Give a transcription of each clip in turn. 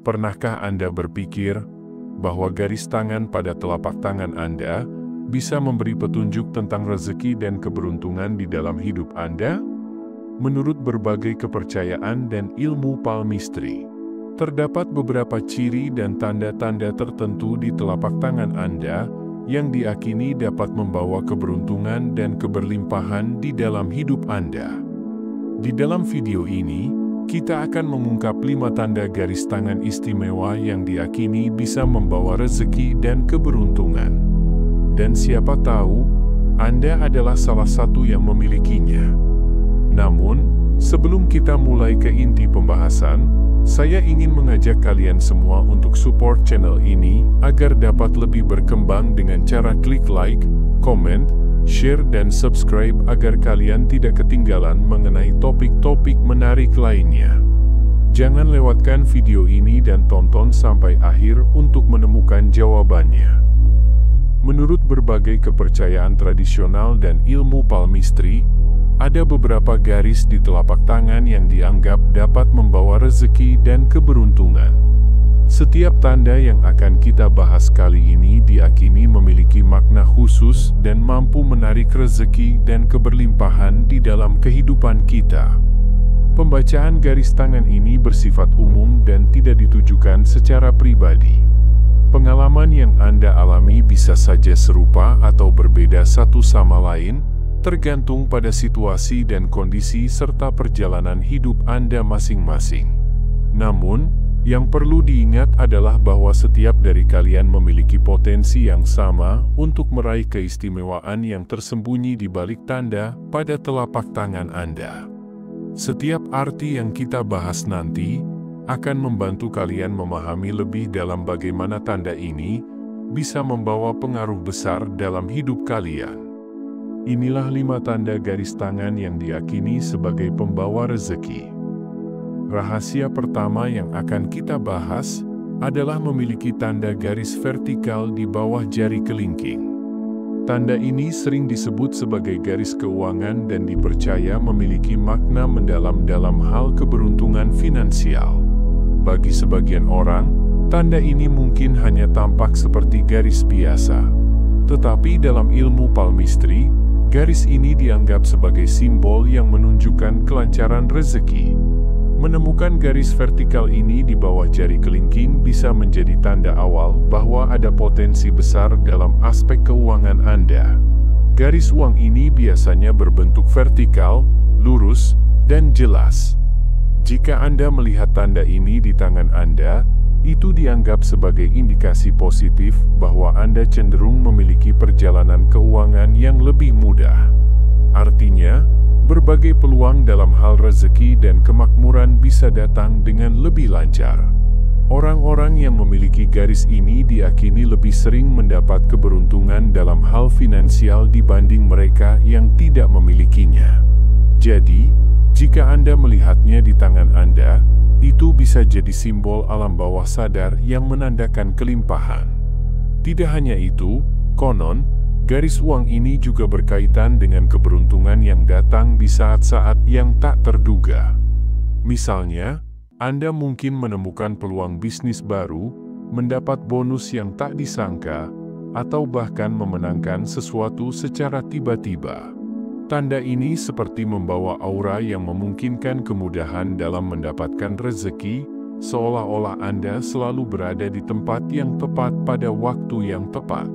Pernahkah Anda berpikir bahwa garis tangan pada telapak tangan Anda bisa memberi petunjuk tentang rezeki dan keberuntungan di dalam hidup Anda? Menurut berbagai kepercayaan dan ilmu palmistry, terdapat beberapa ciri dan tanda-tanda tertentu di telapak tangan Anda yang diakini dapat membawa keberuntungan dan keberlimpahan di dalam hidup Anda. Di dalam video ini, kita akan mengungkap 5 tanda garis tangan istimewa yang diakini bisa membawa rezeki dan keberuntungan. Dan siapa tahu, Anda adalah salah satu yang memilikinya. Namun, sebelum kita mulai ke inti pembahasan, saya ingin mengajak kalian semua untuk support channel ini agar dapat lebih berkembang dengan cara klik like, comment, share dan subscribe agar kalian tidak ketinggalan mengenai topik-topik menarik lainnya. Jangan lewatkan video ini dan tonton sampai akhir untuk menemukan jawabannya. Menurut berbagai kepercayaan tradisional dan ilmu palmistry, ada beberapa garis di telapak tangan yang dianggap dapat membawa rezeki dan keberuntungan. Setiap tanda yang akan kita bahas kali ini diakini memiliki makna khusus dan mampu menarik rezeki dan keberlimpahan di dalam kehidupan kita. Pembacaan garis tangan ini bersifat umum dan tidak ditujukan secara pribadi. Pengalaman yang Anda alami bisa saja serupa atau berbeda satu sama lain, tergantung pada situasi dan kondisi serta perjalanan hidup Anda masing-masing. Namun, yang perlu diingat adalah bahwa setiap dari kalian memiliki potensi yang sama untuk meraih keistimewaan yang tersembunyi di balik tanda pada telapak tangan Anda. Setiap arti yang kita bahas nanti akan membantu kalian memahami lebih dalam bagaimana tanda ini bisa membawa pengaruh besar dalam hidup kalian. Inilah 5 tanda garis tangan yang diyakini sebagai pembawa rezeki. Rahasia pertama yang akan kita bahas adalah memiliki tanda garis vertikal di bawah jari kelingking. Tanda ini sering disebut sebagai garis keuangan dan dipercaya memiliki makna mendalam dalam hal keberuntungan finansial. Bagi sebagian orang, tanda ini mungkin hanya tampak seperti garis biasa. Tetapi dalam ilmu palmistry, garis ini dianggap sebagai simbol yang menunjukkan kelancaran rezeki. Menemukan garis vertikal ini di bawah jari kelingking bisa menjadi tanda awal bahwa ada potensi besar dalam aspek keuangan Anda. Garis uang ini biasanya berbentuk vertikal, lurus, dan jelas. Jika Anda melihat tanda ini di tangan Anda, itu dianggap sebagai indikasi positif bahwa Anda cenderung memiliki perjalanan keuangan yang lebih mudah. Artinya, berbagai peluang dalam hal rezeki dan kemakmuran bisa datang dengan lebih lancar. Orang-orang yang memiliki garis ini diakini lebih sering mendapat keberuntungan dalam hal finansial dibanding mereka yang tidak memilikinya. Jadi, jika Anda melihatnya di tangan Anda, itu bisa jadi simbol alam bawah sadar yang menandakan kelimpahan. Tidak hanya itu, konon, garis uang ini juga berkaitan dengan keberuntungan yang datang di saat-saat yang tak terduga. Misalnya, Anda mungkin menemukan peluang bisnis baru, mendapat bonus yang tak disangka, atau bahkan memenangkan sesuatu secara tiba-tiba. Tanda ini seperti membawa aura yang memungkinkan kemudahan dalam mendapatkan rezeki, seolah-olah Anda selalu berada di tempat yang tepat pada waktu yang tepat.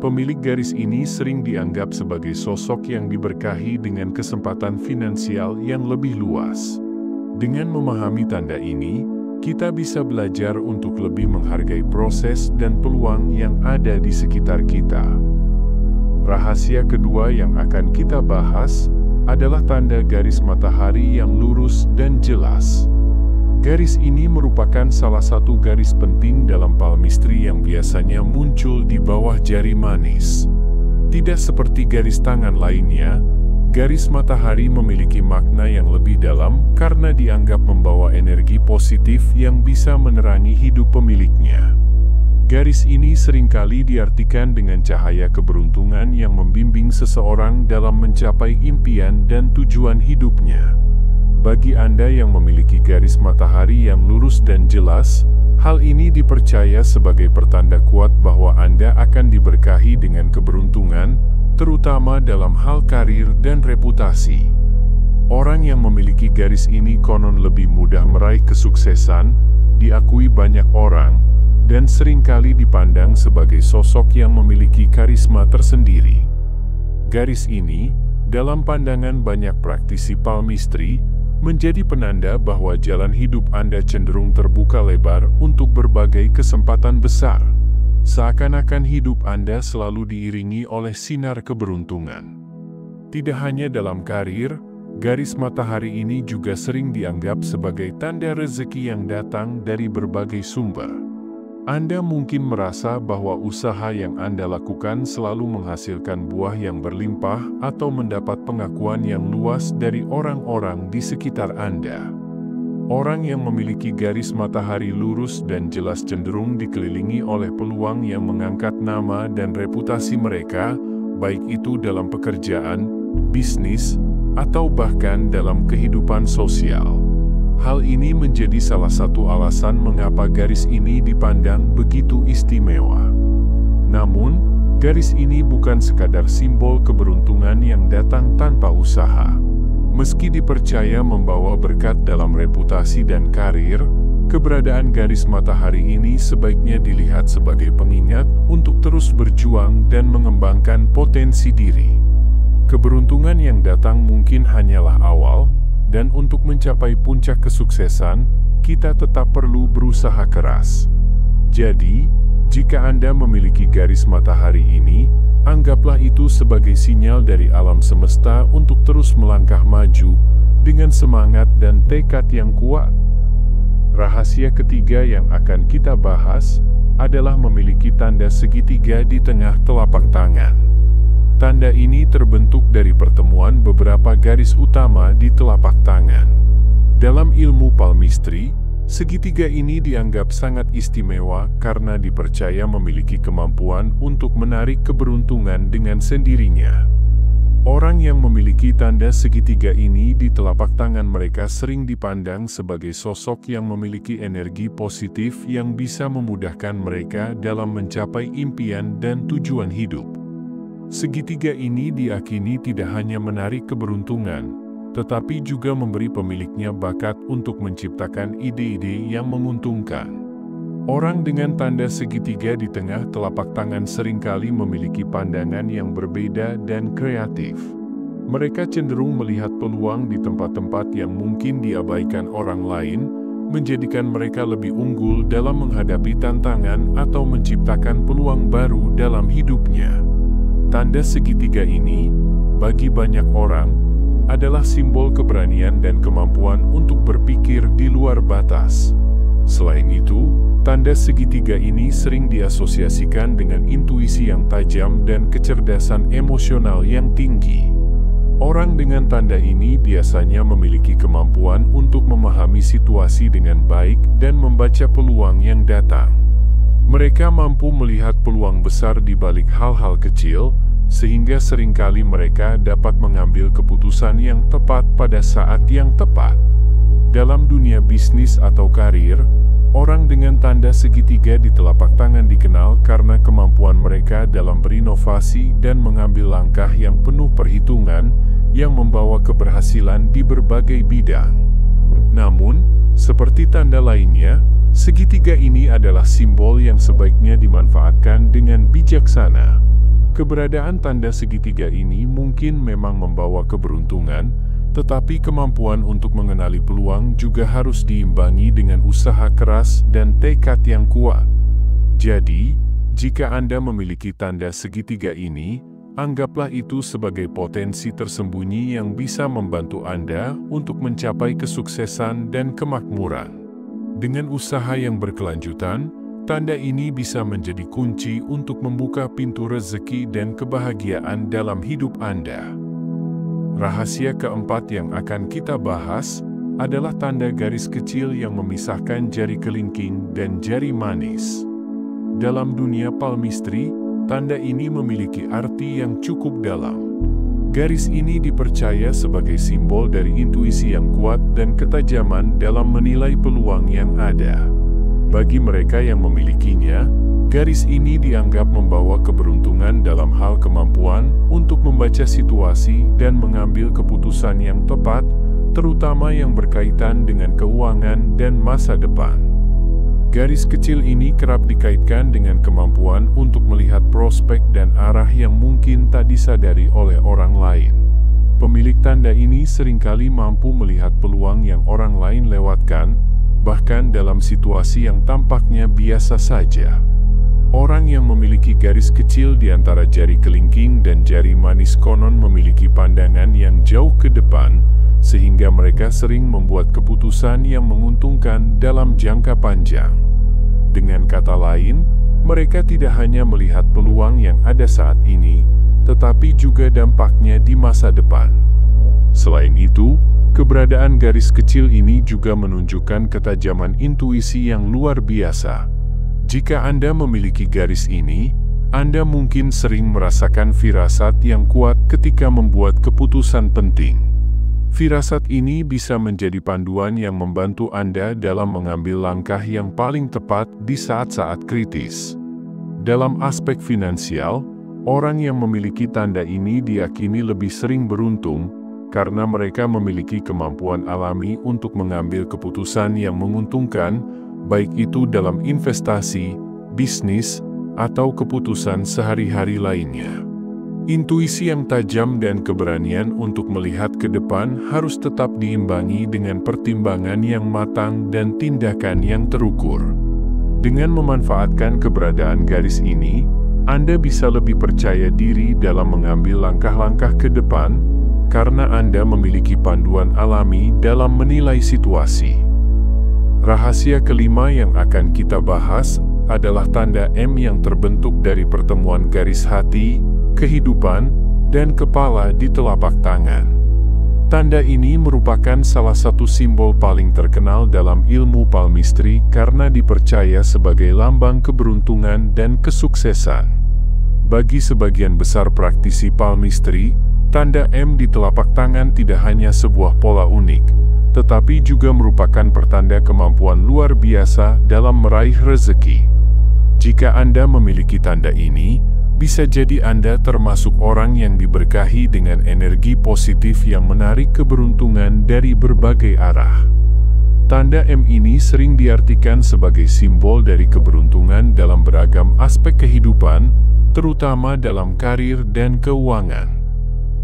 Pemilik garis ini sering dianggap sebagai sosok yang diberkahi dengan kesempatan finansial yang lebih luas. Dengan memahami tanda ini, kita bisa belajar untuk lebih menghargai proses dan peluang yang ada di sekitar kita. Rahasia kedua yang akan kita bahas adalah tanda garis matahari yang lurus dan jelas. Garis ini merupakan salah satu garis penting dalam palmistry yang biasanya muncul di bawah jari manis. Tidak seperti garis tangan lainnya, garis matahari memiliki makna yang lebih dalam karena dianggap membawa energi positif yang bisa menerangi hidup pemiliknya. Garis ini seringkali diartikan dengan cahaya keberuntungan yang membimbing seseorang dalam mencapai impian dan tujuan hidupnya. Bagi Anda yang memiliki garis matahari yang lurus dan jelas, hal ini dipercaya sebagai pertanda kuat bahwa Anda akan diberkahi dengan keberuntungan, terutama dalam hal karir dan reputasi. Orang yang memiliki garis ini konon lebih mudah meraih kesuksesan, diakui banyak orang, dan seringkali dipandang sebagai sosok yang memiliki karisma tersendiri. Garis ini, dalam pandangan banyak praktisi palmistry, menjadi penanda bahwa jalan hidup Anda cenderung terbuka lebar untuk berbagai kesempatan besar. Seakan-akan hidup Anda selalu diiringi oleh sinar keberuntungan. Tidak hanya dalam karir, garis matahari ini juga sering dianggap sebagai tanda rezeki yang datang dari berbagai sumber. Anda mungkin merasa bahwa usaha yang Anda lakukan selalu menghasilkan buah yang berlimpah atau mendapat pengakuan yang luas dari orang-orang di sekitar Anda. Orang yang memiliki garis matahari lurus dan jelas cenderung dikelilingi oleh peluang yang mengangkat nama dan reputasi mereka, baik itu dalam pekerjaan, bisnis, atau bahkan dalam kehidupan sosial. Hal ini menjadi salah satu alasan mengapa garis ini dipandang begitu istimewa. Namun, garis ini bukan sekadar simbol keberuntungan yang datang tanpa usaha. Meski dipercaya membawa berkat dalam reputasi dan karir, keberadaan garis matahari ini sebaiknya dilihat sebagai pengingat untuk terus berjuang dan mengembangkan potensi diri. Keberuntungan yang datang mungkin hanyalah awal, dan untuk mencapai puncak kesuksesan, kita tetap perlu berusaha keras. Jadi, jika Anda memiliki garis matahari ini, anggaplah itu sebagai sinyal dari alam semesta untuk terus melangkah maju dengan semangat dan tekad yang kuat. Rahasia ketiga yang akan kita bahas adalah memiliki tanda segitiga di tengah telapak tangan. Tanda ini terbentuk dari pertemuan beberapa garis utama di telapak tangan. Dalam ilmu palmistry, segitiga ini dianggap sangat istimewa karena dipercaya memiliki kemampuan untuk menarik keberuntungan dengan sendirinya. Orang yang memiliki tanda segitiga ini di telapak tangan mereka sering dipandang sebagai sosok yang memiliki energi positif yang bisa memudahkan mereka dalam mencapai impian dan tujuan hidup. Segitiga ini diyakini tidak hanya menarik keberuntungan, tetapi juga memberi pemiliknya bakat untuk menciptakan ide-ide yang menguntungkan. Orang dengan tanda segitiga di tengah telapak tangan seringkali memiliki pandangan yang berbeda dan kreatif. Mereka cenderung melihat peluang di tempat-tempat yang mungkin diabaikan orang lain, menjadikan mereka lebih unggul dalam menghadapi tantangan atau menciptakan peluang baru dalam hidupnya. Tanda segitiga ini, bagi banyak orang, adalah simbol keberanian dan kemampuan untuk berpikir di luar batas. Selain itu, tanda segitiga ini sering diasosiasikan dengan intuisi yang tajam dan kecerdasan emosional yang tinggi. Orang dengan tanda ini biasanya memiliki kemampuan untuk memahami situasi dengan baik dan membaca peluang yang datang. Mereka mampu melihat peluang besar di balik hal-hal kecil, sehingga seringkali mereka dapat mengambil keputusan yang tepat pada saat yang tepat. Dalam dunia bisnis atau karir, orang dengan tanda segitiga di telapak tangan dikenal karena kemampuan mereka dalam berinovasi dan mengambil langkah yang penuh perhitungan, yang membawa keberhasilan di berbagai bidang. Namun, seperti tanda lainnya, segitiga ini adalah simbol yang sebaiknya dimanfaatkan dengan bijaksana. Keberadaan tanda segitiga ini mungkin memang membawa keberuntungan, tetapi kemampuan untuk mengenali peluang juga harus diimbangi dengan usaha keras dan tekad yang kuat. Jadi, jika Anda memiliki tanda segitiga ini, anggaplah itu sebagai potensi tersembunyi yang bisa membantu Anda untuk mencapai kesuksesan dan kemakmuran. Dengan usaha yang berkelanjutan, tanda ini bisa menjadi kunci untuk membuka pintu rezeki dan kebahagiaan dalam hidup Anda. Rahasia keempat yang akan kita bahas adalah tanda garis kecil yang memisahkan jari kelingking dan jari manis. Dalam dunia palmistry, tanda ini memiliki arti yang cukup dalam. Garis ini dipercaya sebagai simbol dari intuisi yang kuat dan ketajaman dalam menilai peluang yang ada. Bagi mereka yang memilikinya, garis ini dianggap membawa keberuntungan dalam hal kemampuan untuk membaca situasi dan mengambil keputusan yang tepat, terutama yang berkaitan dengan keuangan dan masa depan. Garis kecil ini kerap dikaitkan dengan kemampuan untuk melihat prospek dan arah yang mungkin tak disadari oleh orang lain. Pemilik tanda ini seringkali mampu melihat peluang yang orang lain lewatkan, bahkan dalam situasi yang tampaknya biasa saja. Orang yang memiliki garis kecil di antara jari kelingking dan jari manis konon memiliki pandangan yang jauh ke depan, sehingga mereka sering membuat keputusan yang menguntungkan dalam jangka panjang. Dengan kata lain, mereka tidak hanya melihat peluang yang ada saat ini, tetapi juga dampaknya di masa depan. Selain itu, keberadaan garis kecil ini juga menunjukkan ketajaman intuisi yang luar biasa. Jika Anda memiliki garis ini, Anda mungkin sering merasakan firasat yang kuat ketika membuat keputusan penting. Firasat ini bisa menjadi panduan yang membantu Anda dalam mengambil langkah yang paling tepat di saat-saat kritis. Dalam aspek finansial, orang yang memiliki tanda ini diyakini lebih sering beruntung, karena mereka memiliki kemampuan alami untuk mengambil keputusan yang menguntungkan, baik itu dalam investasi, bisnis, atau keputusan sehari-hari lainnya. Intuisi yang tajam dan keberanian untuk melihat ke depan harus tetap diimbangi dengan pertimbangan yang matang dan tindakan yang terukur. Dengan memanfaatkan keberadaan garis ini, Anda bisa lebih percaya diri dalam mengambil langkah-langkah ke depan, karena Anda memiliki panduan alami dalam menilai situasi. Rahasia kelima yang akan kita bahas adalah tanda M yang terbentuk dari pertemuan garis hati, kehidupan, dan kepala di telapak tangan. Tanda ini merupakan salah satu simbol paling terkenal dalam ilmu palmistry karena dipercaya sebagai lambang keberuntungan dan kesuksesan. Bagi sebagian besar praktisi palmistry, tanda M di telapak tangan tidak hanya sebuah pola unik, tetapi juga merupakan pertanda kemampuan luar biasa dalam meraih rezeki. Jika Anda memiliki tanda ini, bisa jadi Anda termasuk orang yang diberkahi dengan energi positif yang menarik keberuntungan dari berbagai arah. Tanda M ini sering diartikan sebagai simbol dari keberuntungan dalam beragam aspek kehidupan, terutama dalam karir dan keuangan.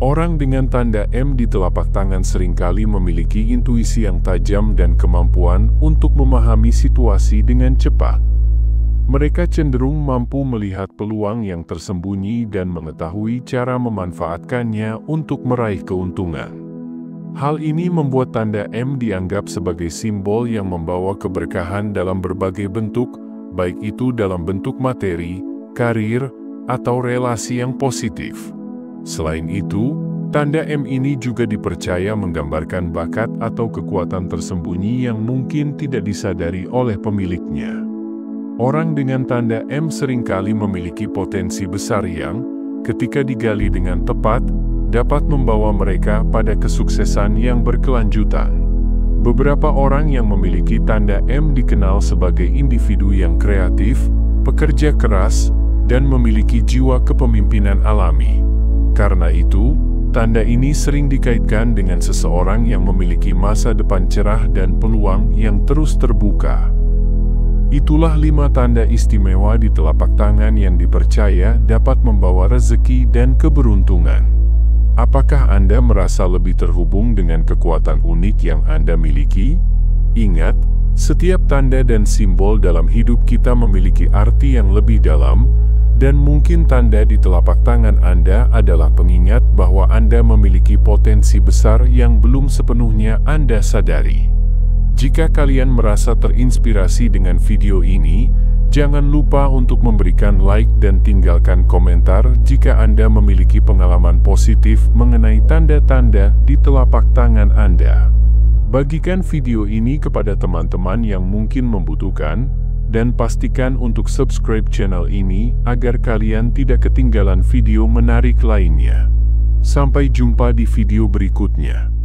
Orang dengan tanda M di telapak tangan seringkali memiliki intuisi yang tajam dan kemampuan untuk memahami situasi dengan cepat. Mereka cenderung mampu melihat peluang yang tersembunyi dan mengetahui cara memanfaatkannya untuk meraih keuntungan. Hal ini membuat tanda M dianggap sebagai simbol yang membawa keberkahan dalam berbagai bentuk, baik itu dalam bentuk materi, karir, atau relasi yang positif. Selain itu, tanda M ini juga dipercaya menggambarkan bakat atau kekuatan tersembunyi yang mungkin tidak disadari oleh pemiliknya. Orang dengan tanda M seringkali memiliki potensi besar yang, ketika digali dengan tepat, dapat membawa mereka pada kesuksesan yang berkelanjutan. Beberapa orang yang memiliki tanda M dikenal sebagai individu yang kreatif, pekerja keras, dan memiliki jiwa kepemimpinan alami. Karena itu, tanda ini sering dikaitkan dengan seseorang yang memiliki masa depan cerah dan peluang yang terus terbuka. Itulah 5 tanda istimewa di telapak tangan yang dipercaya dapat membawa rezeki dan keberuntungan. Apakah Anda merasa lebih terhubung dengan kekuatan unik yang Anda miliki? Ingat, setiap tanda dan simbol dalam hidup kita memiliki arti yang lebih dalam, dan mungkin tanda di telapak tangan Anda adalah pengingat bahwa Anda memiliki potensi besar yang belum sepenuhnya Anda sadari. Jika kalian merasa terinspirasi dengan video ini, jangan lupa untuk memberikan like dan tinggalkan komentar jika Anda memiliki pengalaman positif mengenai tanda-tanda di telapak tangan Anda. Bagikan video ini kepada teman-teman yang mungkin membutuhkan, dan pastikan untuk subscribe channel ini agar kalian tidak ketinggalan video menarik lainnya. Sampai jumpa di video berikutnya.